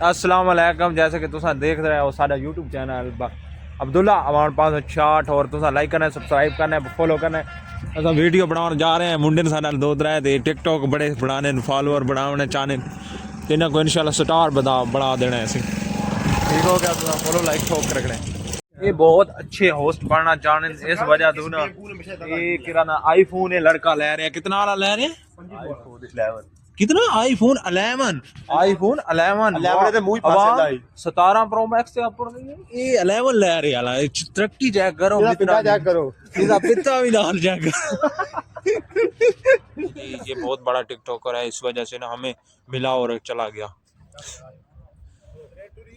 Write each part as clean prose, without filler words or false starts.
अस्सलाम वालेकुम। जैसे कि तुम देख रहे हो साडा यूट्यूब चैनल अब्दुल्ला अवान 560 और तुम लाइक करना है, सब्सक्राइब करना है, फॉलो करना है। अस वीडियो बनाने जा रहे हैं मुंडे साडा दो त्रै ते टिकटॉक बड़े बनाने फॉलोअर बनाने चाहने ते इन्हां को इंशाल्लाह स्टार बना देना है। ठीक हो गया, तुम फॉलो लाइक ठोक रखना है। ये बहुत अच्छे होस्ट बनना चाहने इस वजह तो ना ये किराना आईफोन है लड़का ले रहे हैं। कितना वाला ले रहे हैं? कितना? आईफोन 11 17 प्रो मैक्स से ऊपर नहीं है ये 11 ले रहे वाला। तरक्की चेक करो, चेक करो, इसका पिता भी नाल चेक करो। ये बहुत बड़ा टिकटॉकर है, इस वजह से ना हमें मिला और चला गया।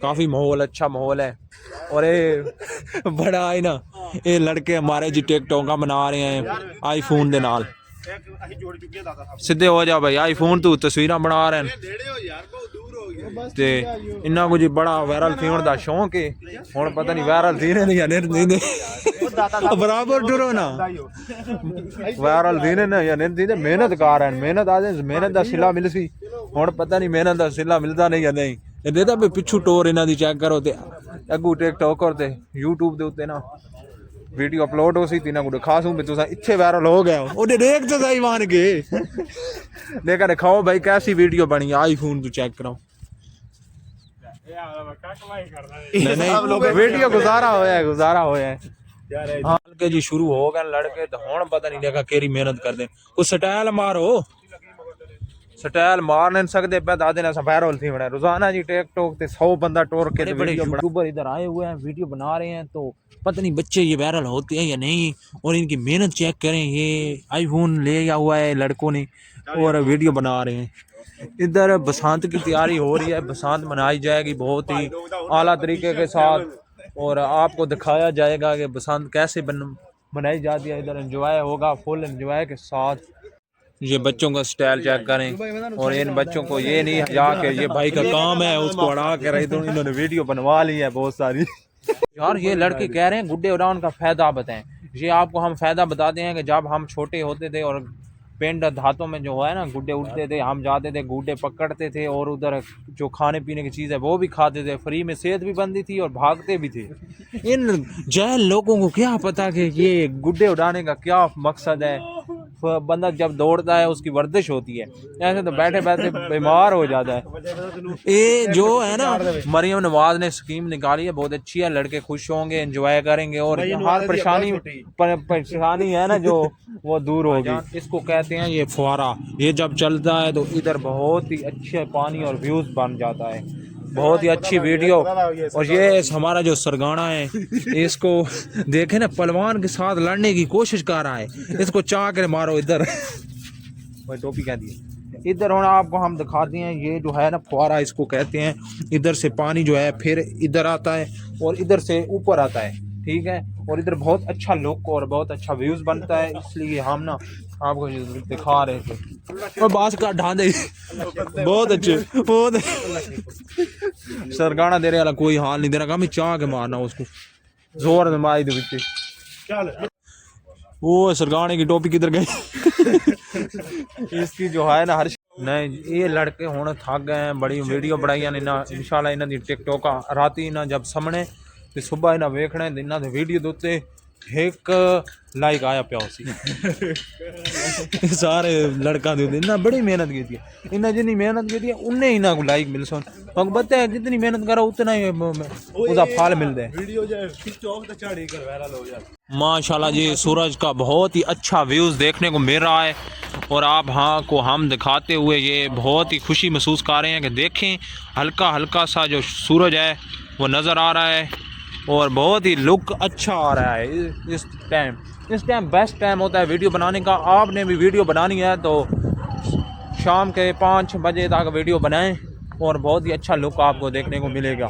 काफी माहौल अच्छा माहौल है और ये बड़ा है ना ये लड़के हमारे जी टिकटॉक बना रहे हैं आईफोन दे नाल। सीधे हो जा भाई, आईफोन तो तस्वीर बना रहे हैं ते इन्ना कुछ बड़ा वायरल थीन दा शौक है। हुण पता नहीं वायरल थी ने या नहीं बराबर टुरो ना वायरल थी ने या नहीं। मेहनत कर रहे हैं, मेहनत आज मेहनत दा सिला मिल सी। हुण पता नहीं मेहनत दा सिला मिलदा नहीं या नहीं। देता भी पिछू टोर इन्हां दी चेक करो ते अगू टिकटॉकर ते यूट्यूब दे उत्ते ना वीडियो अपलोड हो सी तीना को खासूं भी तुसा इच्छे वायरल हो गया ओदे देख तो सही मान के देखा दिखाओ भाई कैसी वीडियो बनी। आईफोन तो चेक करो। नहीं वीडियो गुजारा होया है हां के जी शुरू हो गए लड़के तो हुण पता नहीं देखा केरी मेहनत कर दे। कुछ स्टाइल मारो, स्टाइल मार नहीं सकते पे दादे ने वायरल थी बना रोजाना जी टिकटॉक ते 100 बंदा टोर के वीडियो यूट्यूबर इधर आए हुए हैं वीडियो बना रहे हैं। तो पता नहीं बच्चे ये वायरल होते हैं या नहीं और इनकी मेहनत चेक करें। ये आईफोन ले आया हुआ है लड़कों ने और वीडियो बना रहे हैं। इधर बसंत की तैयारी हो रही है, बसंत मनाई जाएगी बहुत ही आला तरीके के साथ और आपको दिखाया जाएगा कि बसंत कैसे मनाई जाती है। इधर एंजॉय होगा फुल एंजॉय के साथ। ये बच्चों का स्टाइल चेक करें और इन बच्चों को ये नहीं जाके ये भाई का काम है उसको अड़ा के रही तो इन्होंने वीडियो बनवा ली है बहुत सारी। यार ये लड़के कह रहे हैं गुड्डे उड़ान का फायदा बताएं। ये आपको हम फायदा बताते हैं कि जब हम छोटे होते थे और पेंट धातों में जो है ना गुड्डे उड़ते थे, हम जाते थे गुड्डे पकड़ते थे और उधर जो खाने पीने की चीज़ है वो भी खाते थे, फ्री में सेहत भी बनती थी और भागते भी थे। इन जहल लोगों को क्या पता कि ये गुड्डे उड़ाने का क्या मकसद है। बंदा जब दौड़ता है उसकी वर्जिश होती है, ऐसे तो बैठे बैठे बीमार हो जाता है। ये जो है ना मरियम नवाज ने स्कीम निकाली है बहुत अच्छी है। लड़के खुश होंगे, एंजॉय करेंगे और हर परेशानी है ना जो वो दूर होगी। इसको कहते हैं ये फुहारा। ये जब चलता है तो इधर बहुत ही अच्छे पानी और व्यूज बन जाता है, बहुत ही अच्छी वीडियो। और ये हमारा जो सरगाना है इसको देखे ना पहलवान के साथ लड़ने की कोशिश कर रहा है, इसको चाह कर मारो। इधर टोपी कह दी इधर होना आपको हम दिखाते हैं। ये जो है ना फुहारा इसको कहते हैं। इधर से पानी जो है फिर इधर आता है और इधर से ऊपर आता है, ठीक है। और इधर बहुत अच्छा लुक और बहुत अच्छा व्यूज बनता है, इसलिए हम ना आपको दिखा रहे थे। और बास का ढांडे बहुत अच्छे, बहुत सरगाना दे रहे वाला कोई हाल नहीं दे रहा। मैं चाह के मारना उसको जोर में मारी दे। वो सरगाने की टोपी किधर गई? इसकी जो है ना हर नहीं ये लड़के होने थक गए हैं। बड़ी वीडियो बनाई ने ना इंशाल्लाह इन्हां दी टिकटॉक राती ना जब सामने ते सुबह इन्हां वेखने इन्हां दे वीडियो दे उत्ते एक लाइक आया पिया सी। सारे लड़का दे इन्हां बड़ी मेहनत की है। इन्हां जितनी मेहनत की है उन्ने इन्हां को लाइक मिल सन। और बता है जितनी मेहनत करो उतना ही उसका फल मिलता है। वीडियो जो टिकटॉक ते चढ़ी कर वायरल हो जाता है। माशाल्लाह जी सूरज का बहुत ही अच्छा व्यूज देखने को मिल रहा है और आप हाँ को हम दिखाते हुए ये बहुत ही खुशी महसूस कर रहे हैं कि देखें हल्का हल्का सा जो सूरज है वो नज़र आ रहा है और बहुत ही लुक अच्छा आ रहा है। इस टाइम बेस्ट टाइम होता है वीडियो बनाने का। आपने भी वीडियो बनानी है तो शाम के 5 बजे तक वीडियो बनाएं और बहुत ही अच्छा लुक आपको देखने को मिलेगा।